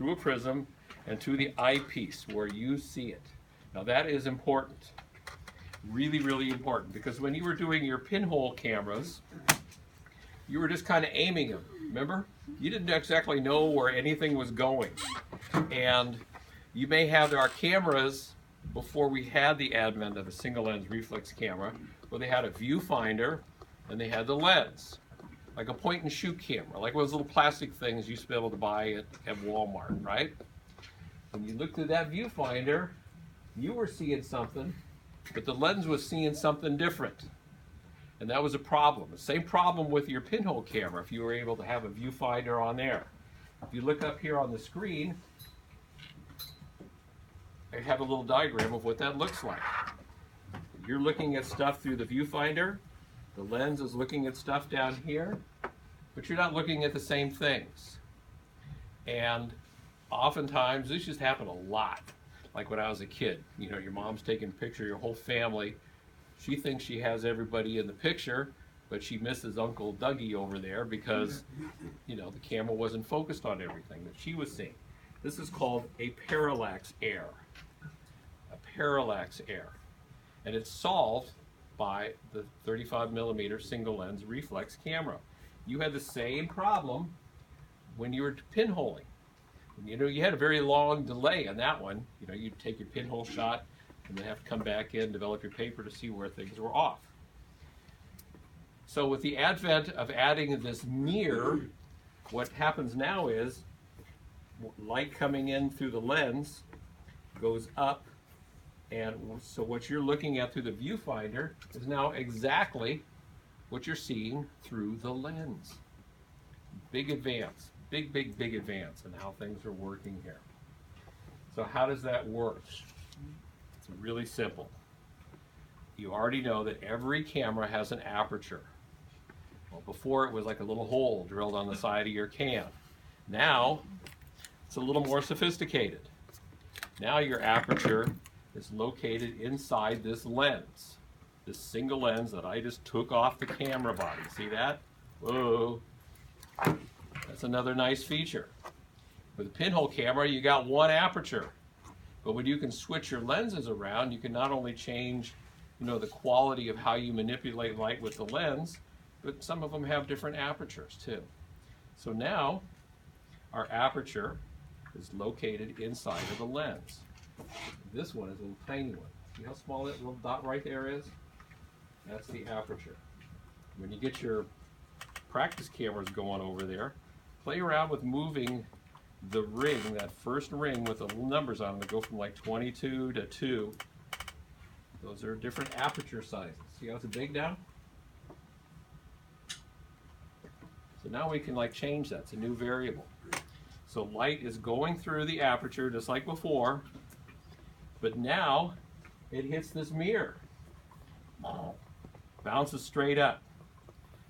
through a prism and to the eyepiece where you see it. Now that is important. Really, really important, because when you were doing your pinhole cameras, you were just kind of aiming them, remember? You didn't exactly know where anything was going. And you may have our cameras, before we had the advent of a single lens reflex camera, where they had a viewfinder and they had the lens, like a point and shoot camera, like those little plastic things you used to be able to buy at Walmart, right? When you looked through that viewfinder, you were seeing something, but the lens was seeing something different. And that was a problem. The same problem with your pinhole camera if you were able to have a viewfinder on there. If you look up here on the screen, I have a little diagram of what that looks like. You're looking at stuff through the viewfinder, the lens is looking at stuff down here, but you're not looking at the same things. And oftentimes, this just happened a lot. Like when I was a kid, you know, your mom's taking a picture of your whole family. She thinks she has everybody in the picture, but she misses Uncle Dougie over there because, you know, the camera wasn't focused on everything that she was seeing. This is called a parallax error. A parallax error. And it's solved by the 35mm single lens reflex camera. You had the same problem when you were pinholing. You know, you had a very long delay on that one. You know, you'd take your pinhole shot and then have to come back in, develop your paper to see where things were off. So with the advent of adding this mirror, what happens now is light coming in through the lens goes up, and so what you're looking at through the viewfinder is now exactly what you're seeing through the lens. Big advance, big advance in how things are working here. So how does that work? It's really simple. You already know that every camera has an aperture. Well, before it was like a little hole drilled on the side of your can. Now, it's a little more sophisticated. Now your aperture is located inside this lens. This single lens that I just took off the camera body. See that? Whoa. That's another nice feature. With a pinhole camera, you got one aperture. But when you can switch your lenses around, you can not only change, you know, the quality of how you manipulate light with the lens, but some of them have different apertures too. So now, our aperture is located inside of the lens. This one is a little tiny one. See how small that little dot right there is? That's the aperture. When you get your practice cameras going over there, play around with moving the ring, that first ring with the little numbers on them that go from like 22 to 2. Those are different aperture sizes. See how it's big now? So now we can like change that. It's a new variable. So light is going through the aperture just like before, but now it hits this mirror. Bounces straight up.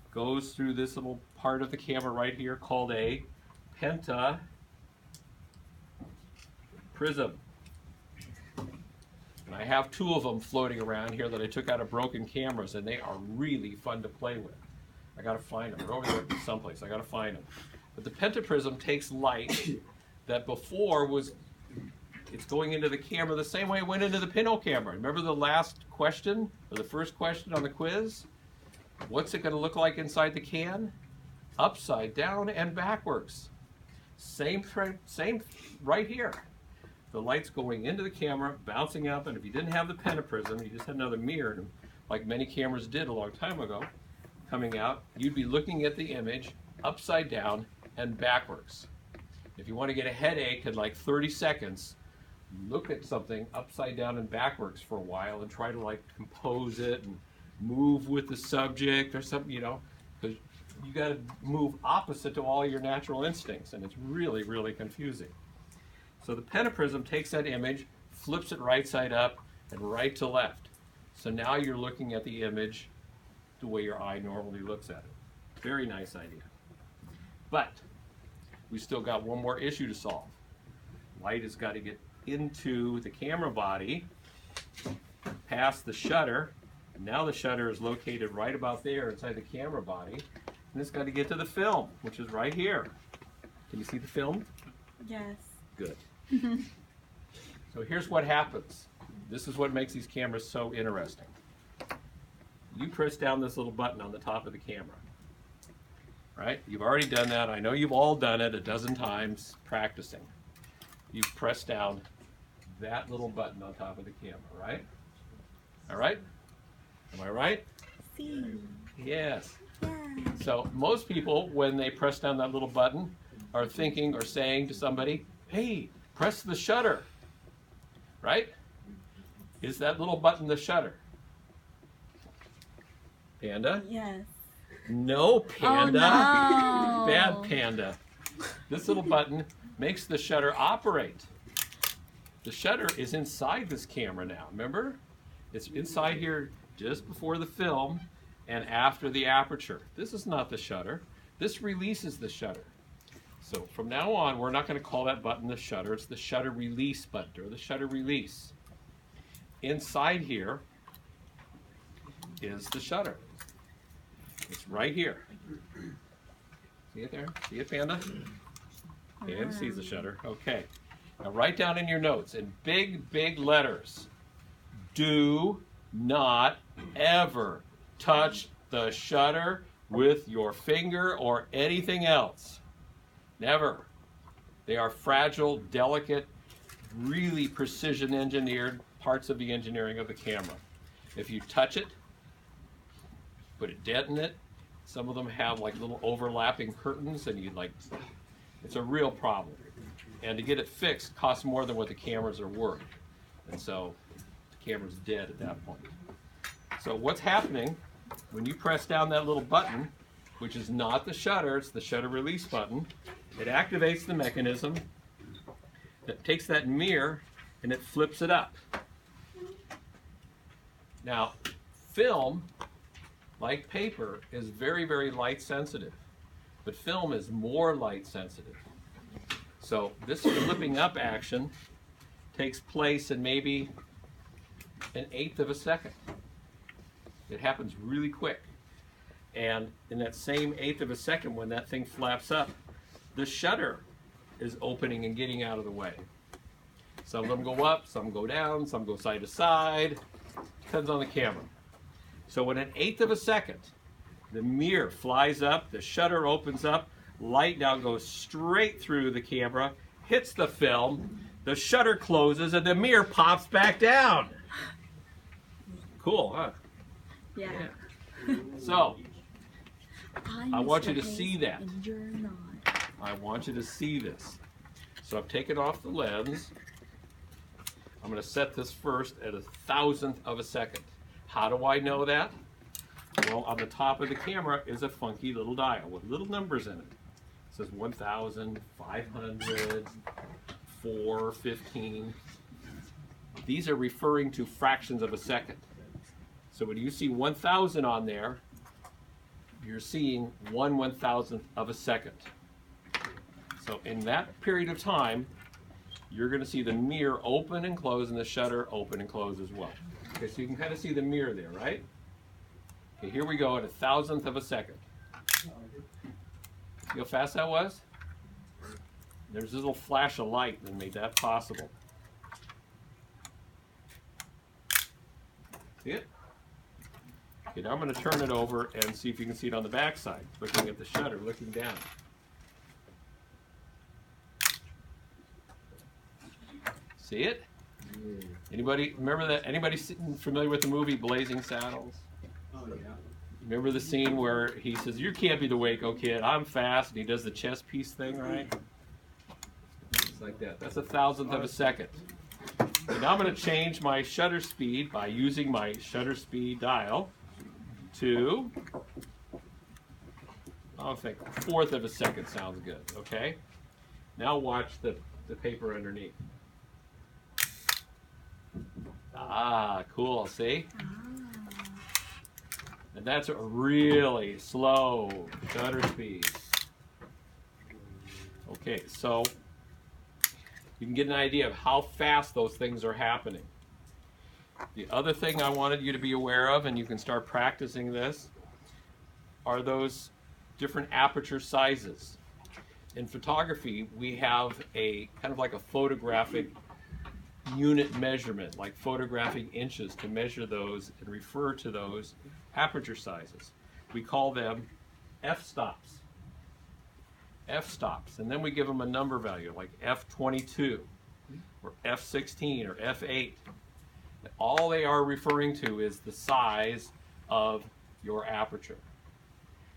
Goes through this little part of the camera right here called a penta prism. And I have two of them floating around here that I took out of broken cameras, and they are really fun to play with. I gotta find them. They're over there someplace. I gotta find them. But the pentaprism takes light that before was, it's going into the camera the same way it went into the pinhole camera. Remember the last question, or the first question on the quiz? What's it going to look like inside the can? Upside down and backwards. Same right here. The light's going into the camera, bouncing up, and if you didn't have the pentaprism, you just had another mirror, like many cameras did a long time ago, coming out, you'd be looking at the image upside down and backwards. If you want to get a headache in like 30 seconds, look at something upside down and backwards for a while and try to like compose it and move with the subject or something, you know, because you got to move opposite to all your natural instincts, and it's really, really confusing. So the pentaprism takes that image, flips it right side up and right to left. So now you're looking at the image the way your eye normally looks at it. Very nice idea. But we still got one more issue to solve. Light has got to get into the camera body, past the shutter. Now the shutter is located right about there inside the camera body, and it's got to get to the film, which is right here. Can you see the film? Yes. good. So here's what happens. This is what makes these cameras so interesting. You press down this little button on the top of the camera. Right? You've already done that. I know you've all done it a dozen times practicing. You press down that little button on top of the camera, right? All right? Am I right? See. Yes. Yeah. So most people, when they press down that little button, are thinking or saying to somebody, hey, press the shutter. Right? Is that little button the shutter? Panda? Yes. No, Panda. Oh, no. Bad Panda. This little button makes the shutter operate. The shutter is inside this camera now, remember? It's inside here just before the film and after the aperture. This is not the shutter. This releases the shutter. So from now on, we're not going to call that button the shutter. It's the shutter release button, or the shutter release. Inside here is the shutter. It's right here. See it there? See it, Panda? Panda sees the shutter. Okay. Now write down in your notes in big, big letters. Do not ever touch the shutter with your finger or anything else. Never. They are fragile, delicate, really precision engineered parts of the engineering of the camera. If you touch it, put a dent in it. Some of them have like little overlapping curtains and it's a real problem. And to get it fixed costs more than what the cameras are worth. And so the camera's dead at that point. So what's happening when you press down that little button, which is not the shutter, it's the shutter release button, it activates the mechanism that takes that mirror and it flips it up. Now, film, like paper, is very, very light sensitive, but film is more light sensitive. So this flipping up action takes place in maybe 1/8 of a second. It happens really quick. And in that same 1/8 of a second, when that thing flaps up, the shutter is opening and getting out of the way. Some of them go up, some go down, some go side to side. Depends on the camera. So in 1/8 of a second, the mirror flies up, the shutter opens up, light now goes straight through the camera, hits the film, the shutter closes, and the mirror pops back down. Cool, huh? Yeah. So, I want you to Mr. see Hayes, that. and you're not. I want you to see this. So I've taken off the lens. I'm going to set this first at 1/1000th of a second. How do I know that? Well, on the top of the camera is a funky little dial with little numbers in it. It says 1000, 500, 4, 15. These are referring to fractions of a second. So when you see 1000 on there, you're seeing 1/1000th of a second. So in that period of time, you're going to see the mirror open and close and the shutter open and close as well. Okay, so you can kind of see the mirror there, right? Okay, here we go at 1/1000th of a second. See how fast that was? There's this little flash of light that made that possible. See it? Okay, now I'm going to turn it over and see if you can see it on the back side, looking at the shutter, looking down. See it? Anybody remember that? Anybody familiar with the movie Blazing Saddles? Oh, yeah. Remember the scene where he says, "You can't be the Waco Kid, I'm fast," and he does the chess piece thing, right? It's like that. That's 1/1000th of a second. So now I'm going to change my shutter speed by using my shutter speed dial to, I think 1/4 of a second sounds good, okay? Now watch the paper underneath. Ah, cool, see? And that's a really slow shutter speed. Okay, so you can get an idea of how fast those things are happening. The other thing I wanted you to be aware of, and you can start practicing this, are those different aperture sizes. in photography, we have a kind of like a photographic unit measurement, like photographic inches, to measure those and refer to those aperture sizes. We call them f-stops. F-stops, and then we give them a number value like f22 or f16 or f8. All they are referring to is the size of your aperture.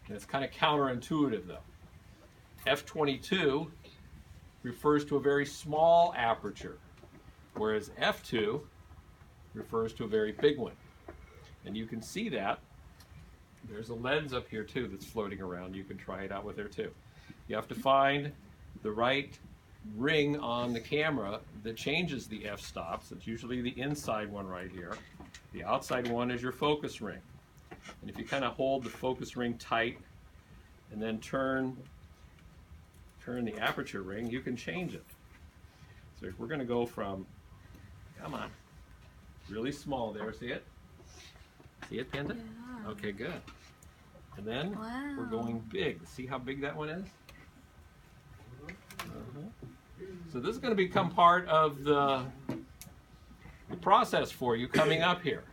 And it's kind of counterintuitive though. f22 refers to a very small aperture, whereas f2 refers to a very big one. And you can see that. There's a lens up here too that's floating around. You can try it out with there too. You have to find the right ring on the camera that changes the f-stops. It's usually the inside one right here. The outside one is your focus ring. And if you kind of hold the focus ring tight and then turn the aperture ring, you can change it. So if we're going to go from, come on, really small there, see it? See it, Panda? Yeah. Okay, good. And then Wow. we're going big. See how big that one is? So this is going to become part of the process for you coming up here.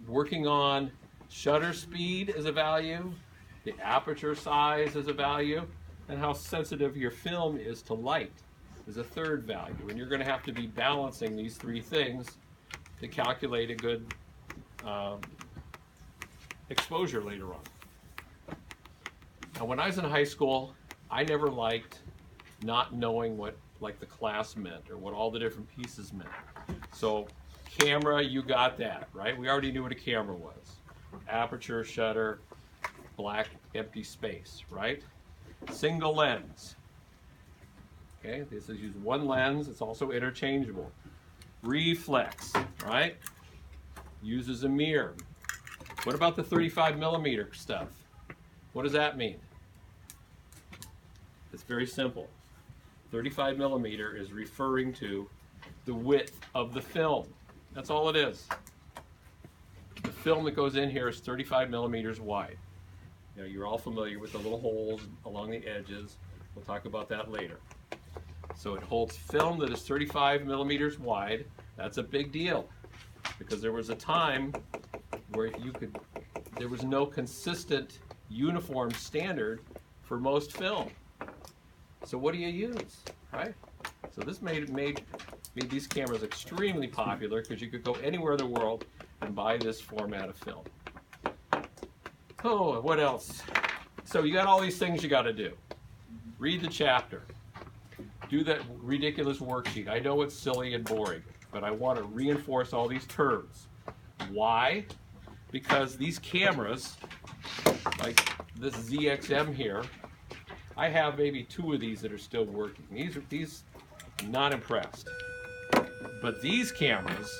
Working on shutter speed is a value, the aperture size is a value, and how sensitive your film is to light is a third value. And you're going to have to be balancing these three things to calculate a good exposure later on. Now, when I was in high school, I never liked not knowing what like the class meant or what all the different pieces meant. So camera, you got that, right? We already knew what a camera was. Aperture, shutter, black empty space, right? Single lens. Okay, this is use one lens, it's also interchangeable. Reflex, right? Uses a mirror. What about the 35mm stuff? What does that mean? It's very simple. 35mm is referring to the width of the film. That's all it is. The film that goes in here is 35mm wide. You know, you're all familiar with the little holes along the edges. We'll talk about that later. So it holds film that is 35mm wide. That's a big deal because there was a time where there was no consistent uniform standard for most film. So what do you use, right? So this made these cameras extremely popular because you could go anywhere in the world and buy this format of film. Oh, what else? So you got all these things you got to do. Read the chapter. Do that ridiculous worksheet. I know it's silly and boring, but I want to reinforce all these terms. Why? Because these cameras, like this ZXM here, I have maybe 2 of these that are still working. These not impressed. But these cameras,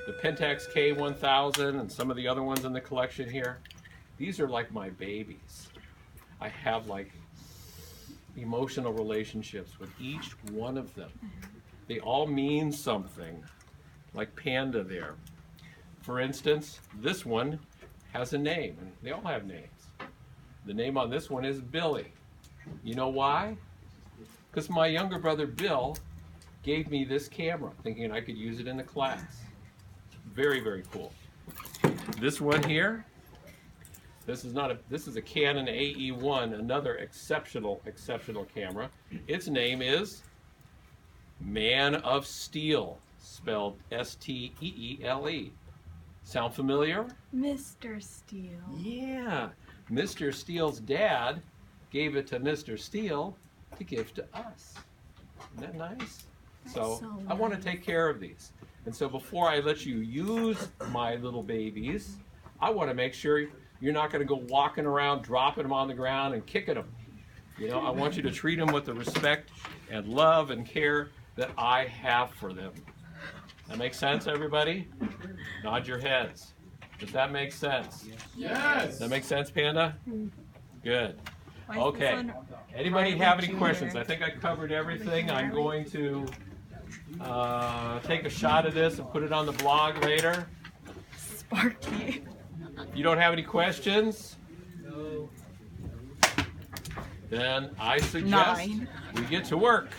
the Pentax K1000 and some of the other ones in the collection here, these are like my babies. I have like emotional relationships with each one of them. They all mean something, like Panda there. For instance, this one has a name, and they all have names. The name on this one is Billy. You know why? Because my younger brother Bill gave me this camera, thinking I could use it in the class. Very, very cool. This one here, this is a Canon AE1, another exceptional camera. Its name is Man of Steel, spelled S-T-E-E-L-E. Sound familiar? Mr. Steele. Yeah. Mr. Steele's dad gave it to Mr. Steele to give to us. Isn't that nice? So I want to take care of these. And so before I let you use my little babies, I want to make sure you're not going to go walking around, dropping them on the ground and kicking them. You know, I want you to treat them with the respect and love and care that I have for them. That makes sense, everybody? Nod your heads. Does that make sense? Yes. Does that make sense, Panda? Good. Why is this Okay. one Anybody Private have any Junior? questions? I think I covered everything. I'm going to take a shot of this and put it on the blog later. Sparky? If you don't have any questions, Then I suggest 9. we get to work.